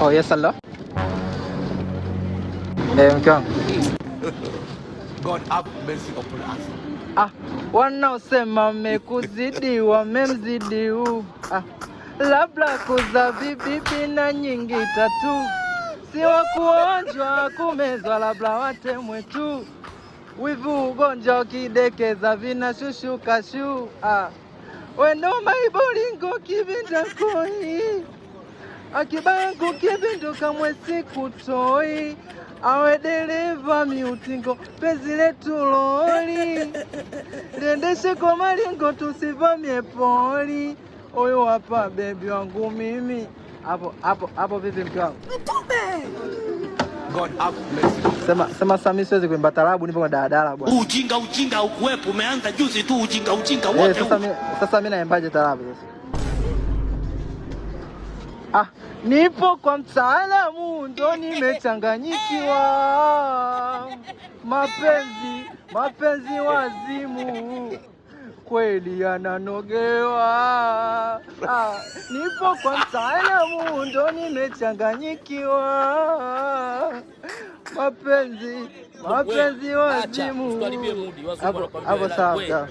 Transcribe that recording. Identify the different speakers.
Speaker 1: Oh yes, hello. Mke wangu.
Speaker 2: God have mercy upon us.
Speaker 1: Wanaosema mmekuzidi wamemzidi huu. Labda kuza bibi na nyingi tatu, si wa kuonjwa kumezwa, labda watemwe tu. Wivu ugonjwa kidekeza vinashushuka shu. Wendo maibolingo kibinda koi, akibangu kibindu kamwe sikutoi. Awe dereva miutingo penzi letu loli, liendeshe kwa malingo tusivamie poli. Oyo hapa baby wangu mimi. Hapo vipi mke wangu?
Speaker 2: God have mercy.
Speaker 1: Sema Sami siwezi kuimba tarabu, nipo kwa daladala bwana.
Speaker 3: Ujinga ukuwepo, umeanza juzi tu ujinga wote.
Speaker 1: Sasa mimi naimbaje tarabu sasa? Nipo kwa mtaalamu ndo nimechanganyikiwa. Mapenzi wazimu kweli yananogewa. Nipo kwa mtaalamu ndo nimechanganyikiwa. Mapenzi wazimu. Hapo sawa.